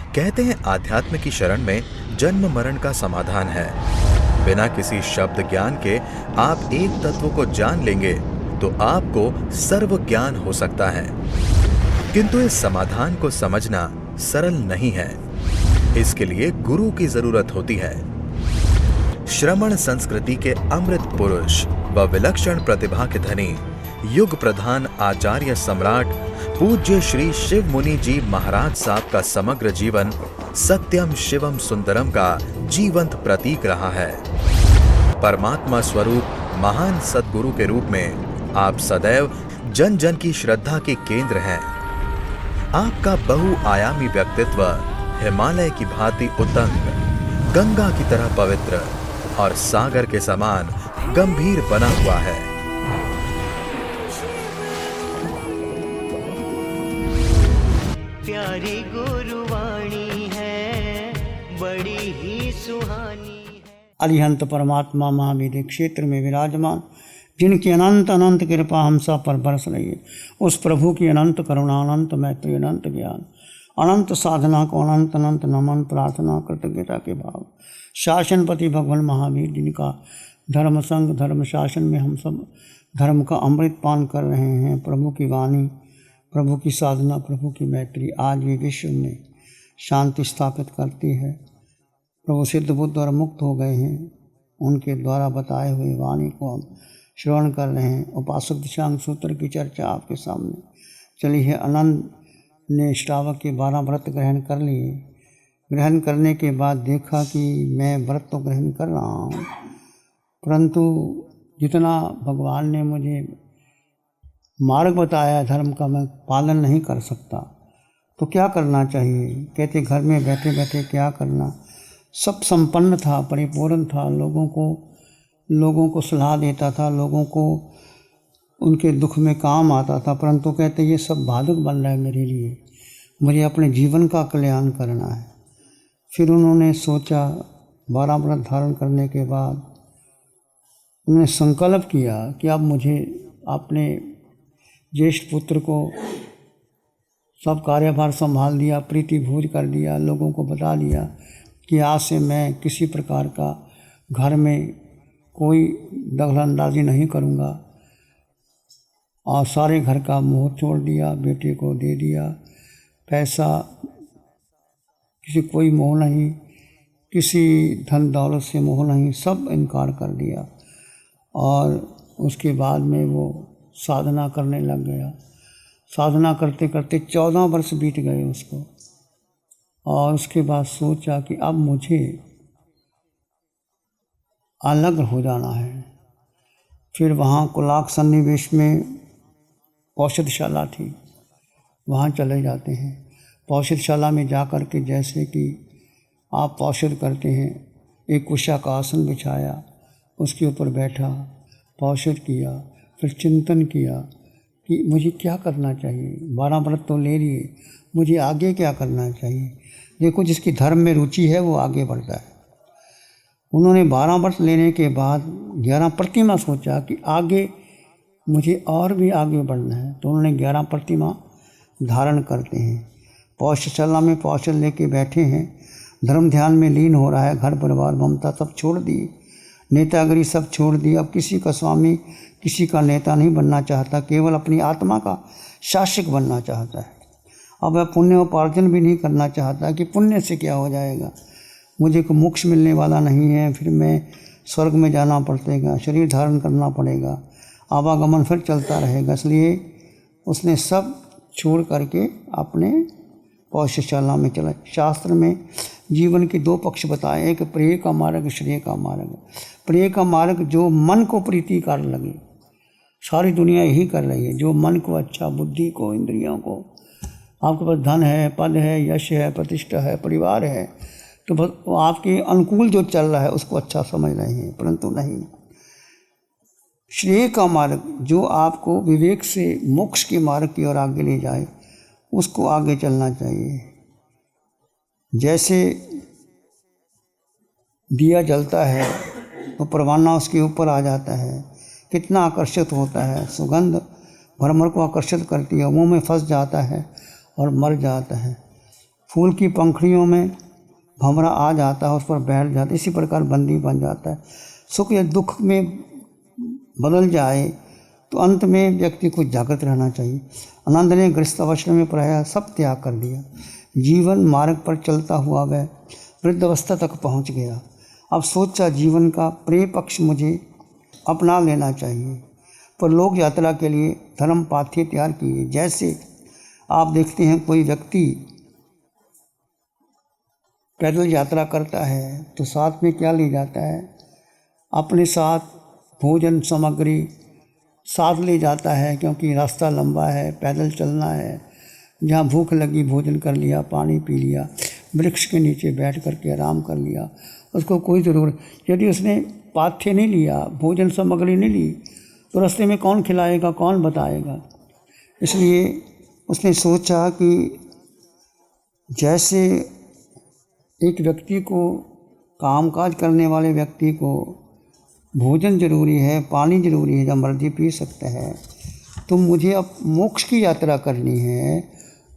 कहते हैं आध्यात्म की शरण में जन्म मरण का समाधान है। बिना किसी शब्द ज्ञान के आप एक तत्व को जान लेंगे तो आपको सर्व ज्ञान हो सकता है। किंतु इस समाधान को समझना सरल नहीं है। इसके लिए गुरु की जरूरत होती है। श्रमण संस्कृति के अमृत पुरुष व विलक्षण प्रतिभा के धनी युग प्रधान आचार्य सम्राट पूज्य श्री शिव मुनि जी महाराज साहब का समग्र जीवन सत्यम शिवम सुंदरम का जीवंत प्रतीक रहा है। परमात्मा स्वरूप महान सद्गुरु के रूप में आप सदैव जन जन की श्रद्धा के केंद्र हैं। आपका बहुआयामी व्यक्तित्व हिमालय की भांति उतंग, गंगा की तरह पवित्र और सागर के समान गंभीर बना हुआ है। प्यारी गुरुवाणी है, बड़ी ही सुहानी है। अरिहंत परमात्मा महावीर क्षेत्र में विराजमान, जिनकी अनंत अनंत कृपा हम सब पर बरस रही है, उस प्रभु की अनंत करुणा, अनंत मैत्री, अनंत ज्ञान, अनंत साधना को अनंत अनंत नमन, प्रार्थना, कृतज्ञता के भाव। शासनपति भगवान महावीर जिनका धर्म संग धर्म शासन में हम सब धर्म का अमृत पान कर रहे हैं। प्रभु की वाणी, प्रभु की साधना, प्रभु की मैत्री आज ये विश्व में शांति स्थापित करती है। प्रभु सिद्ध बुद्ध और मुक्त हो गए हैं, उनके द्वारा बताए हुए वाणी को हम श्रवण कर रहे हैं। उपासक दिशांग सूत्र की चर्चा आपके सामने चली है। आनंद ने श्रावक के 12 व्रत ग्रहण कर लिए। ग्रहण करने के बाद देखा कि मैं व्रत तो ग्रहण कर रहा हूँ, परंतु जितना भगवान ने मुझे मार्ग बताया धर्म का, मैं पालन नहीं कर सकता। तो क्या करना चाहिए? कहते घर में बैठे बैठे क्या करना। सब संपन्न था, परिपूर्ण था, लोगों को सलाह देता था, लोगों को उनके दुख में काम आता था, परंतु कहते ये सब बाधक बन रहा है मेरे लिए, मुझे अपने जीवन का कल्याण करना है। फिर उन्होंने सोचा, 12 व्रत धारण करने के बाद उन्होंने संकल्प किया कि अब मुझे अपने ज्येष्ठ पुत्र को सब कार्यभार संभाल दिया, प्रीति भोज कर दिया, लोगों को बता दिया कि आज से मैं किसी प्रकार का घर में कोई दखलंदाजी नहीं करूँगा, और सारे घर का मोह छोड़ दिया, बेटे को दे दिया, पैसा किसी कोई मोह नहीं, किसी धन दौलत से मोह नहीं, सब इनकार कर दिया। और उसके बाद में वो साधना करने लग गया। साधना करते करते 14 वर्ष बीत गए उसको, और उसके बाद सोचा कि अब मुझे अलग हो जाना है। फिर वहाँ कुलाक सन्निवेश में औषधशाला थी, वहाँ चले जाते हैं। औषधशाला में जा कर के जैसे कि आप औषध करते हैं, एक उषा का आसन बिछाया, उसके ऊपर बैठा, औषध किया, फिर चिंतन किया कि मुझे क्या करना चाहिए। 12 व्रत तो ले लिए, मुझे आगे क्या करना चाहिए। देखो, जिसकी धर्म में रुचि है वो आगे बढ़ता है। उन्होंने 12 व्रत लेने के बाद 11 प्रतिमा सोचा कि आगे मुझे और भी आगे बढ़ना है, तो उन्होंने 11 प्रतिमा धारण करते हैं। पौषशाला में पौषध लेके बैठे हैं, धर्म ध्यान में लीन हो रहा है। घर परिवार ममता सब छोड़ दिए, नेतागिरी सब छोड़ दी। अब किसी का स्वामी, किसी का नेता नहीं बनना चाहता, केवल अपनी आत्मा का शासक बनना चाहता है। अब वह पुण्य उपार्जन भी नहीं करना चाहता कि पुण्य से क्या हो जाएगा, मुझे को मोक्ष मिलने वाला नहीं है, फिर मैं स्वर्ग में जाना पड़ेगा, शरीर धारण करना पड़ेगा, आवागमन फिर चलता रहेगा। इसलिए उसने सब छोड़ करके अपने पौषशाला में चला। शास्त्र में जीवन के 2 पक्ष बताए, एक प्रिय का मार्ग, श्रेय का मार्ग। प्रिय का मार्ग जो मन को प्रीतिकार लगे, सारी दुनिया यही कर रही है, जो मन को अच्छा, बुद्धि को, इंद्रियों को, आपके पास धन है, पद है, यश है, प्रतिष्ठा है, परिवार है, तो बस आपके अनुकूल जो चल रहा है उसको अच्छा समझ रहे हैं, परंतु नहीं। श्रेय का मार्ग जो आपको विवेक से मोक्ष के मार्ग की ओर आगे ले जाए, उसको आगे चलना चाहिए। जैसे दिया जलता है तो परवाना उसके ऊपर आ जाता है, कितना आकर्षित होता है, सुगंध भरमर को आकर्षित करती है, मुंह में फंस जाता है और मर जाता है। फूल की पंखुड़ियों में भंवरा आ जाता है, उस पर बैठ जाता है, इसी प्रकार बंदी बन जाता है। सुख या दुख में बदल जाए तो अंत में व्यक्ति को जागृत रहना चाहिए। आनंद ने गृहस्थाश्रम में प्रायः सब त्याग कर दिया। जीवन मार्ग पर चलता हुआ वह वृद्धावस्था तक पहुंच गया। अब सोचा जीवन का प्रिय पक्ष मुझे अपना लेना चाहिए, पर लोक यात्रा के लिए धर्म पाथ्य तैयार किए। जैसे आप देखते हैं कोई व्यक्ति पैदल यात्रा करता है तो साथ में क्या ले जाता है, अपने साथ भोजन सामग्री साथ ले जाता है, क्योंकि रास्ता लंबा है, पैदल चलना है। जहाँ भूख लगी भोजन कर लिया, पानी पी लिया, वृक्ष के नीचे बैठ कर के आराम कर लिया, उसको कोई ज़रूरत। यदि उसने पाथ्य नहीं लिया, भोजन सामग्री नहीं ली, तो रास्ते में कौन खिलाएगा, कौन बताएगा। इसलिए उसने सोचा कि जैसे एक व्यक्ति को, कामकाज करने वाले व्यक्ति को भोजन जरूरी है, पानी जरूरी है, जब मर्जी पी सकता है, तो मुझे अब मोक्ष की यात्रा करनी है,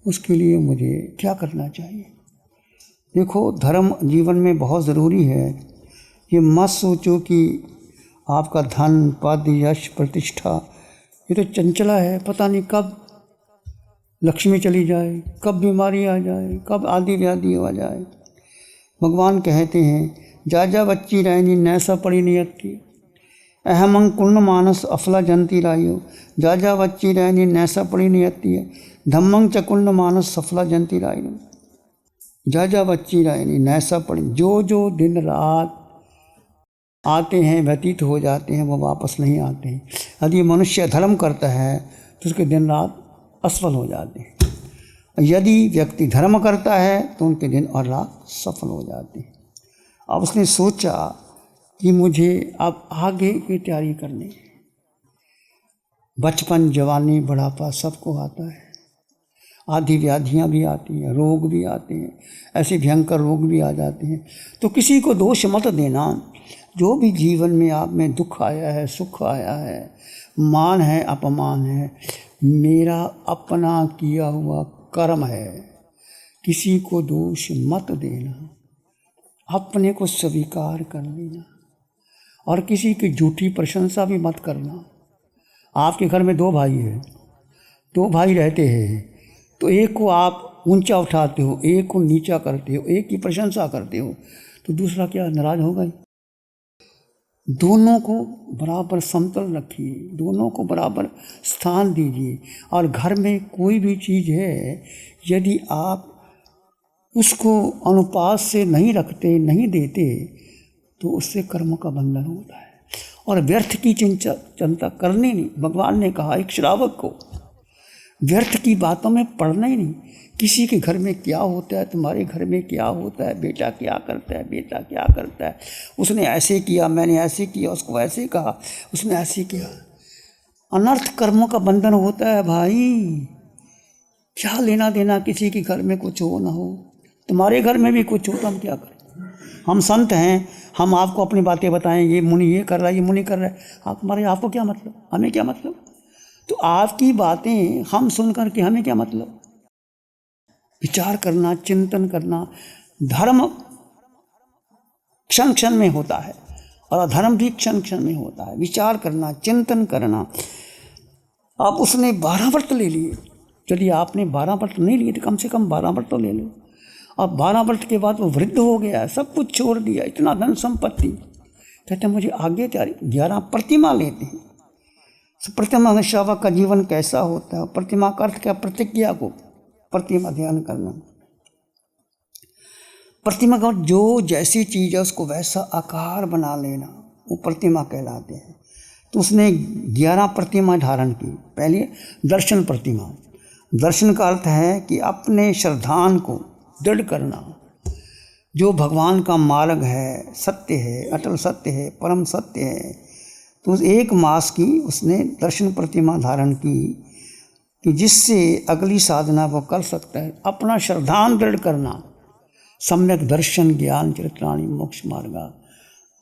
उसके लिए मुझे क्या करना चाहिए। देखो, धर्म जीवन में बहुत ज़रूरी है। ये मत सोचो कि आपका धन, पद, यश, प्रतिष्ठा ये तो चंचला है, पता नहीं कब लक्ष्मी चली जाए, कब बीमारी आ जाए, कब आदि व्याधि हो जाए। भगवान कहते हैं, जा जा बच्ची रहनी नैसा पड़ी नियति, अहमंग कुर्ण मानस अफला जनती रायो। जा जा बच्ची रहनी नैसा पड़ी नियति है, धम्मंग चकुर्ण मानस सफला जनती रायो। जा जा बच्ची रहनी नैसा पड़ी, जो जो दिन रात आते हैं, व्यतीत हो जाते हैं, वो वापस नहीं आते हैं। यदि मनुष्य धर्म करता है तो उसके दिन रात असफल हो जाते हैं। यदि व्यक्ति धर्म करता है तो उनके दिन और रात सफल हो जाते हैं। अब उसने सोचा कि मुझे अब आगे की तैयारी करनी है। बचपन, जवानी, बुढ़ापा सबको आता है, आदि व्याधियाँ भी आती हैं, रोग भी आते हैं, ऐसे भयंकर रोग भी आ जाते हैं। तो किसी को दोष मत देना। जो भी जीवन में आप में दुख आया है, सुख आया है, मान है, अपमान है, मेरा अपना किया हुआ कर्म है। किसी को दोष मत देना, अपने को स्वीकार कर लेना, और किसी की झूठी प्रशंसा भी मत करना। आपके घर में दो भाई हैं, दो भाई रहते हैं, तो एक को आप ऊंचा उठाते हो, एक को नीचा करते हो, एक की प्रशंसा करते हो, तो दूसरा क्या नाराज होगा ही। दोनों को बराबर समतल रखिए, दोनों को बराबर स्थान दीजिए। और घर में कोई भी चीज़ है, यदि आप उसको अनुपात से नहीं रखते, नहीं देते, तो उससे कर्म का बंधन होता है। और व्यर्थ की चिंता करनी नहीं। भगवान ने कहा एक श्रावक को व्यर्थ की बातों में पड़ना ही नहीं। किसी के घर में क्या होता है, तुम्हारे घर में क्या होता है, बेटा क्या करता है, बेटा क्या करता है, उसने ऐसे किया, मैंने ऐसे किया, उसको ऐसे कहा, उसने ऐसे किया। अनर्थ कर्मों का बंधन होता है भाई। क्या लेना देना किसी के घर में कुछ हो ना हो, तुम्हारे घर में भी कुछ हो तो हम क्या करें। हम संत हैं, हम आपको अपनी बातें बताएं, ये मुनि ये कर रहा है, ये मुनि कर रहा है, आपको क्या मतलब, हमें क्या मतलब। तो आपकी बातें हम सुन कर के हमें क्या मतलब। विचार करना, चिंतन करना। धर्म क्षण क्षण में होता है और अधर्म भी क्षण क्षण में होता है। विचार करना, चिंतन करना। अब उसने 12 व्रत ले लिए। यदि आपने 12 व्रत नहीं लिए तो कम से कम 12 व्रत तो ले लो। अब 12 वर्ष के बाद वो वृद्ध हो गया, सब कुछ छोड़ दिया, इतना धन संपत्ति। कहते हैं मुझे आगे तैयारी। 11 प्रतिमा लेते हैं। प्रतिमा श्रावक का जीवन कैसा होता है। प्रतिमा का अर्थ क्या, प्रतिज्ञा को प्रतिमा ध्यान करना। प्रतिमा का जो जैसी चीज़ है उसको वैसा आकार बना लेना, वो प्रतिमा कहलाते हैं। तो उसने 11 प्रतिमा धारण की। पहले दर्शन प्रतिमा। दर्शन का अर्थ है कि अपने श्रद्धान को दृढ़ करना। जो भगवान का मार्ग है, सत्य है, अटल सत्य है, परम सत्य है। तो उस 1 मास की उसने दर्शन प्रतिमा धारण की कि जिससे अगली साधना वो कर सकता है। अपना श्रद्धान दृढ़ करना। सम्यक दर्शन ज्ञान चरित्राणि मोक्ष मार्गा।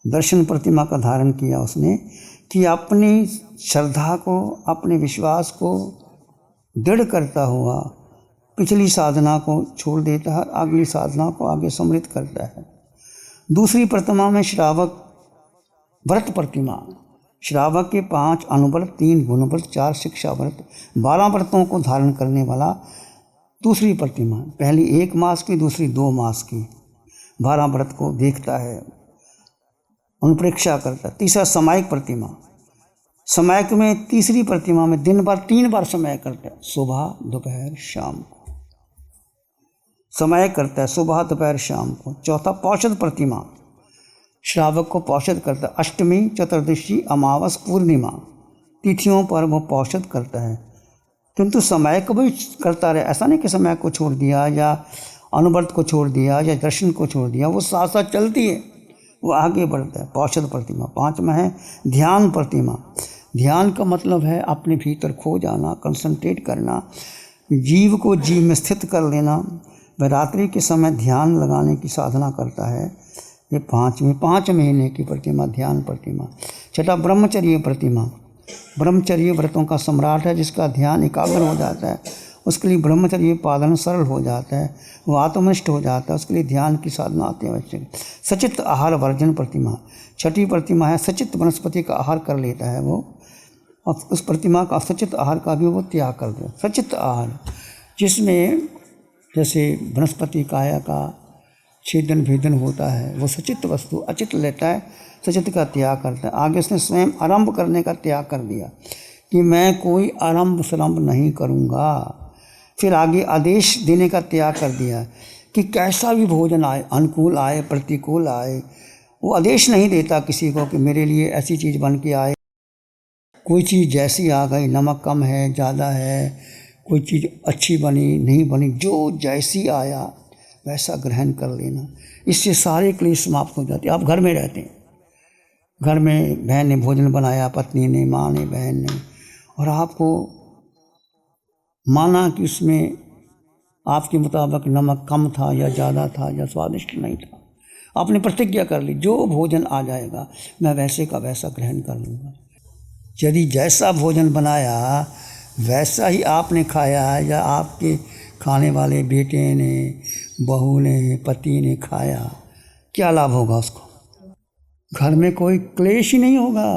दर्शन प्रतिमा का धारण किया उसने कि अपनी श्रद्धा को, अपने विश्वास को दृढ़ करता हुआ पिछली साधना को छोड़ देता है, अगली साधना को आगे समृद्ध करता है। दूसरी प्रतिमा में श्रावक व्रत प्रतिमा, श्रावक के 5 अनुव्रत, 3 गुणव्रत, 4 शिक्षा व्रत, 12 व्रतों को धारण करने वाला दूसरी प्रतिमा। पहली 1 मास की, दूसरी 2 मास की, 12 व्रत को देखता है, अनुप्रेक्षा करता है। तीसरा समायिक प्रतिमा, समायिक में तीसरी प्रतिमा में दिन भर 3 बार समय करता है, सुबह दोपहर शाम को समय करता है, सुबह दोपहर शाम को। चौथा पौषध प्रतिमा, श्रावक को पौषध करता है, अष्टमी, चतुर्दशी, अमावस, पूर्णिमा तिथियों पर वो पौषध करता है। किंतु समय को भी करता रहे, ऐसा नहीं कि समय को छोड़ दिया या अनुव्रत को छोड़ दिया या दर्शन को छोड़ दिया, वो साथ साथ चलती है, वो आगे बढ़ता है। पौषध प्रतिमा। 5वां है ध्यान प्रतिमा। ध्यान का मतलब है अपने भीतर खो जाना, कंसंट्रेट करना, जीव को जीव में स्थित कर लेना। वह रात्रि के समय ध्यान लगाने की साधना करता है। ये 5 महीने की प्रतिमा, ध्यान प्रतिमा। छठा ब्रह्मचर्य प्रतिमा, ब्रह्मचर्य व्रतों का सम्राट है, जिसका ध्यान एकाग्र हो जाता है, उसके लिए ब्रह्मचर्य पालन सरल हो जाता है, वो आत्मनिष्ठ हो जाता है, उसके लिए ध्यान की साधना अति आवश्यक है। सचित आहार वर्जन प्रतिमा, छठी प्रतिमा है, सचित वनस्पति का आहार कर लेता है वो, और उस प्रतिमा का सचित आहार का भी वो त्याग कर दे। सचित आहार जिसमें जैसे वनस्पति काया का छेदन भेदन होता है, वो सचित वस्तु अचित लेता है, सचित का त्याग करता है। आगे उसने स्वयं आरंभ करने का त्याग कर दिया कि मैं कोई आरंभ सलंभ नहीं करूँगा। फिर आगे आदेश देने का त्याग कर दिया कि कैसा भी भोजन आए, अनुकूल आए प्रतिकूल आए, वो आदेश नहीं देता किसी को कि मेरे लिए ऐसी चीज़ बन के आए। कोई चीज़ जैसी आ गई, नमक कम है ज़्यादा है, कोई चीज़ अच्छी बनी नहीं बनी, जो जैसी आया वैसा ग्रहण कर लेना। इससे सारे क्लेश समाप्त हो जाते। आप घर में रहते हैं, घर में बहन ने भोजन बनाया, पत्नी ने, माँ ने, बहन ने, और आपको माना कि उसमें आपके मुताबिक नमक कम था या ज़्यादा था या स्वादिष्ट नहीं था। आपने प्रतिज्ञा कर ली जो भोजन आ जाएगा मैं वैसे का वैसा ग्रहण कर लूँगा। यदि जैसा भोजन बनाया वैसा ही आपने खाया या आपके खाने वाले बेटे ने, बहू ने, पति ने खाया, क्या लाभ होगा उसको? घर में कोई क्लेश ही नहीं होगा।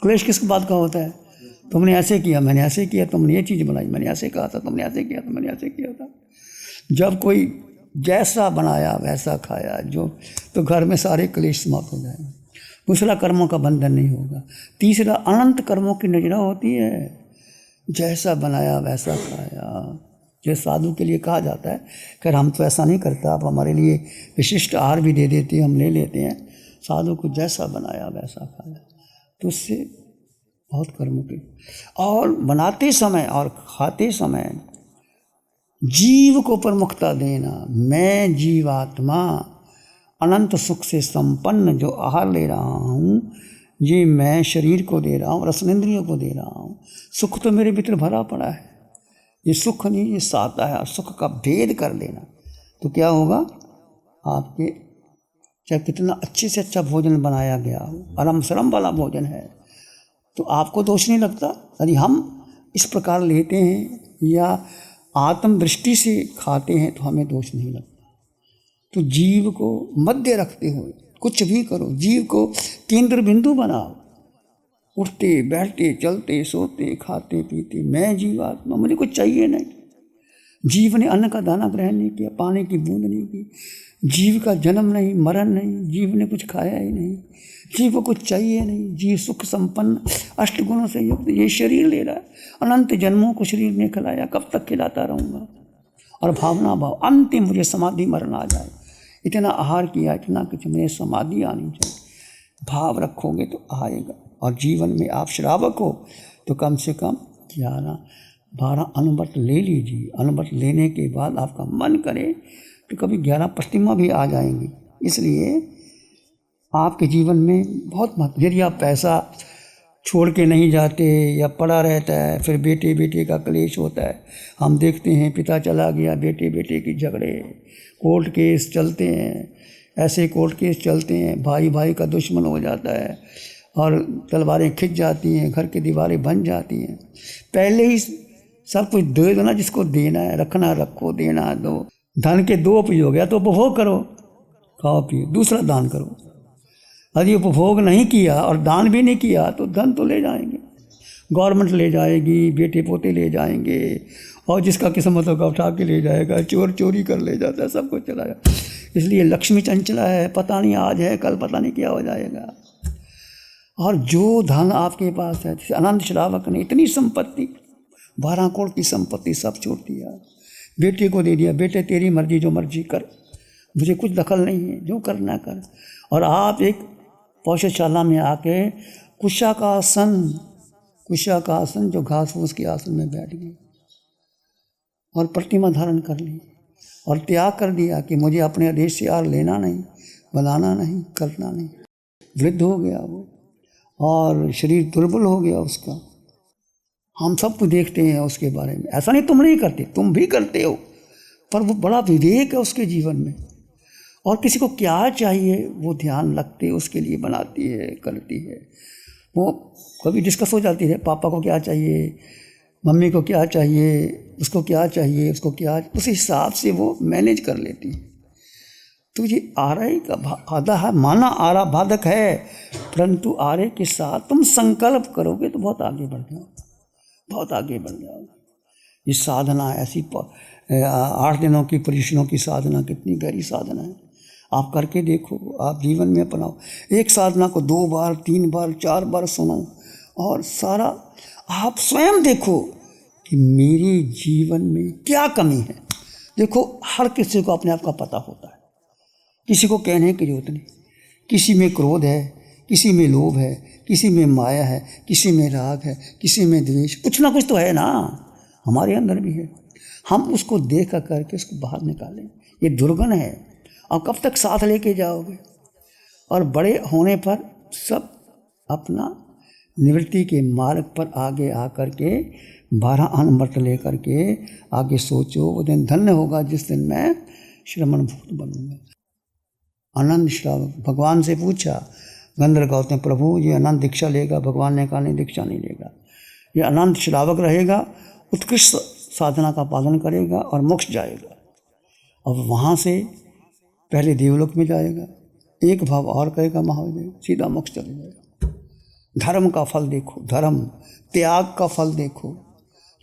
क्लेश किस बात का होता है? तुमने ऐसे किया, मैंने ऐसे किया, तुमने ये चीज़ बनाई, मैंने ऐसे कहा था, तुमने ऐसे किया था, मैंने ऐसे किया था। जब कोई जैसा बनाया वैसा खाया जो, तो घर में सारे क्लेश समाप्त हो जाएंगे। दूसरा कर्मों का बंधन नहीं होगा। तीसरा अनंत कर्मों की नजरा होती है। जैसा बनाया वैसा खाया। जो साधु के लिए कहा जाता है कि हम तो ऐसा नहीं करता, आप हमारे लिए विशिष्ट आहार भी दे देते हैं, हम ले लेते हैं। साधु को जैसा बनाया वैसा खाया, तो उससे बहुत कर्मों के। और बनाते समय और खाते समय जीव को प्रमुखता देना। मैं जीवात्मा अनंत सुख से संपन्न जो आहार ले रहा हूँ, ये मैं शरीर को दे रहा हूँ, रसनेंद्रियों को दे रहा हूँ। सुख तो मेरे भीतर भरा पड़ा है, ये सुख नहीं, ये साता है। और सुख का भेद कर लेना तो क्या होगा? आपके चाहे कितना अच्छे से अच्छा भोजन बनाया गया हो, आराम शरम वाला भोजन है, तो आपको दोष नहीं लगता। यदि हम इस प्रकार लेते हैं या आत्म दृष्टि से खाते हैं तो हमें दोष नहीं लगता। तो जीव को मध्य रखते हुए कुछ भी करो, जीव को केंद्र बिंदु बनाओ। उठते बैठते चलते सोते खाते पीते मैं जीवात्मा, मुझे कुछ चाहिए नहीं। जीव ने अन्न का दाना ग्रहण नहीं किया, पानी की बूंद नहीं की, जीव का जन्म नहीं, मरण नहीं, जीव ने कुछ खाया ही नहीं, जीव को कुछ चाहिए नहीं। जीव सुख संपन्न 8 गुणों से युक्त ये शरीर ले रहा है। अनंत जन्मों को शरीर ने खिलाया, कब तक खिलाता रहूँगा? और भावना भाव अंतिम मुझे समाधि मरण आ जाए, इतना आहार किया, इतना कुछ, मुझे समाधि आनी चाहिए। भाव रखोगे तो आएगा। और जीवन में आप श्रावक हो तो कम से कम 11-12 अनुव्रत ले लीजिए। अनुव्रत लेने के बाद आपका मन करे तो कभी 11 प्रतिमा भी आ जाएंगी। इसलिए आपके जीवन में बहुत महत्व। यदि आप पैसा छोड़ के नहीं जाते या पड़ा रहता है, फिर बेटे बेटे का क्लेश होता है। हम देखते हैं पिता चला गया, बेटे बेटे की झगड़े, कोर्ट केस चलते हैं, ऐसे कोर्ट केस चलते हैं, भाई भाई का दुश्मन हो जाता है और तलवारें खिंच जाती हैं, घर की दीवारें बन जाती हैं। पहले ही सब कुछ दे दो ना, जिसको देना है, रखना रखो, देना दो। धन के दो उपयोग, या तो उपभोग करो, खाओ पियो, दूसरा दान करो। यदि उपभोग नहीं किया और दान भी नहीं किया तो धन तो ले जाएंगे, गवर्नमेंट ले जाएगी, बेटे पोते ले जाएंगे, और जिसका किस्मत होगा उठा के ले जाएगा, चोर चोरी कर ले जाता है, सब कुछ चला जाता। इसलिए लक्ष्मी चंचला है, पता नहीं आज है कल पता नहीं क्या हो जाएगा। और जो धन आपके पास है, जैसे अनंत श्रावक ने इतनी संपत्ति, 12 करोड़ की संपत्ति सब छोड़ दिया, बेटे को दे दिया, बेटे तेरी मर्जी, जो मर्जी कर, मुझे कुछ दखल नहीं है, जो करना कर। और आप एक पौषशाला में आके कुशा का आसन जो घास फूस के आसन में बैठ गए और प्रतिमा धारण कर ली और त्याग कर दिया कि मुझे अपने आदेश से यार लेना नहीं, बनाना नहीं, करना नहीं। वृद्ध हो गया वो और शरीर दुर्बल हो गया उसका। हम सब कुछ देखते हैं उसके बारे में। ऐसा नहीं तुम नहीं करते, तुम भी करते हो, पर वो बड़ा विवेक है उसके जीवन में। और किसी को क्या चाहिए वो ध्यान रखते, उसके लिए बनाती है, करती है। वो कभी डिस्कस हो जाती है, पापा को क्या चाहिए, मम्मी को क्या चाहिए, उसको क्या चाहिए, उसको क्या, उस हिसाब से वो मैनेज कर लेती है। तो ये आर्य का आधा है, माना आरा बाधक है, परंतु आर्य के साथ तुम संकल्प करोगे तो बहुत आगे बढ़ जाओगे, बहुत आगे बढ़ जाओगे। ये साधना ऐसी 8 दिनों की परिश्रमों की साधना कितनी गहरी साधना है, आप करके देखो, आप जीवन में अपनाओ। एक साधना को 2 बार 3 बार 4 बार सुनो और सारा आप स्वयं देखो कि मेरे जीवन में क्या कमी है। देखो हर किसी को अपने आप का पता होता है, किसी को कहने की जरूरत नहीं। किसी में क्रोध है, किसी में लोभ है, किसी में माया है, किसी में राग है, किसी में द्वेष, कुछ ना कुछ तो है ना, हमारे अंदर भी है। हम उसको देख करके उसको बाहर निकालें। ये दुर्गुण है, और कब तक साथ लेके जाओगे। और बड़े होने पर सब अपना निवृत्ति के मार्ग पर आगे आकर के 12 अमृत लेकर के आगे सोचो। वो दिन धन्य होगा जिस दिन मैं श्रमण भूत बनूंगा। अनंत श्रावक भगवान से पूछा, गंधर्व कहते हैं प्रभु ये अनंत दीक्षा लेगा? भगवान ने कहा नहीं, दीक्षा नहीं लेगा। ये अनंत श्रावक रहेगा, उत्कृष्ट साधना का पालन करेगा और मोक्ष जाएगा। और वहाँ से पहले देवलोक में जाएगा, एक भाव और कहेगा महादेव, सीधा मोक्ष चले जाएगा। धर्म का फल देखो, धर्म त्याग का फल देखो।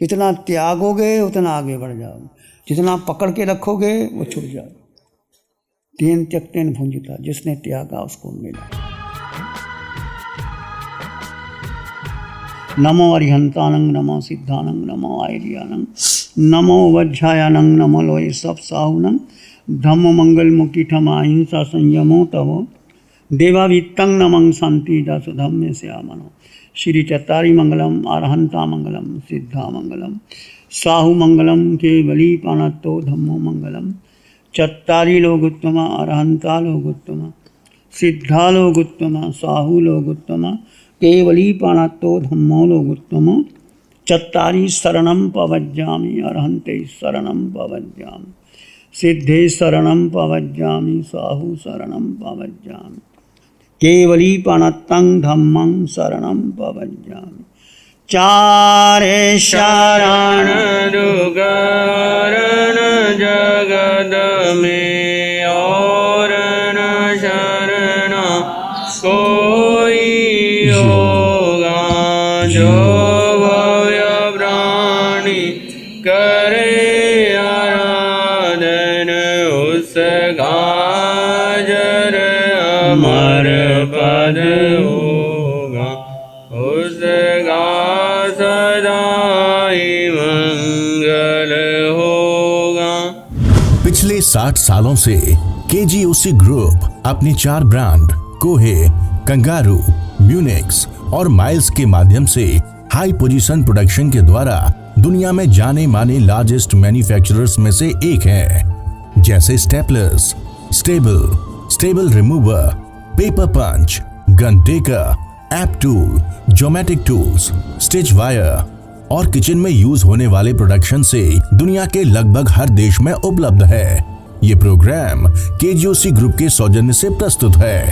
जितना त्यागोगे उतना आगे बढ़ जाओगे, जितना पकड़ के रखोगे वो छूट जाओगे। तेन त्यक्तेन भुंजिता, जिसने त्यागा उसको मिला। नमो अरिहंतानंग, नमो सिद्धानंग, नमो आयरियानंग, नमो वज्रायानंग, नमो लोय सब साहुनंग, धम्म मंगल मुक्ति ठमा हिंसा संयमो तवो देवावित्तं नमं शांति दासुधम्य श्यामनो। श्री चत्तारी मंगलम, अरहंता मंगलम, सिद्धा मंगलम, साहु मंगलम, केवली पाणत्तो धम्मो मंगलम। चत्तारी लोगोत्तमा, अरहंता लोगोत्तमा, सिद्धा लोगोत्तमा, साहु लोगोत्तमा, केवली पाणत्तो धम्मो लोगोत्तमा। चत्तारी शरणं पवज्जामि, अरहंते शरणं पवज्जामि, सिद्धे शरणं पवज्जामि, साहु शरणं पवज्जामि, केवली पाणत्तं धम्मं शरणं पवज्जामि। चारे शरण दुगरण जगद में और न शरण कोई होगा, जो भव्य प्राणी करे आराधन उसका जर अमर पद होगा, उसका सदा ही मंगल होगा। पिछले 60 सालों से केजीओसी ग्रुप अपनी 4 ब्रांड कोहे, कंगारू, म्यूनिक्स और माइल्स के माध्यम से हाई पोजीशन प्रोडक्शन के द्वारा दुनिया में जाने माने लार्जेस्ट मैन्युफैक्चरर्स में से एक है। जैसे staplers, staple remover, paper punch, gun tacker, app tool, geometric tools, stitch wire और किचन में यूज होने वाले प्रोडक्शन से दुनिया के लगभग हर देश में उपलब्ध है। ये प्रोग्राम केजीओसी ग्रुप के सौजन्य से प्रस्तुत है।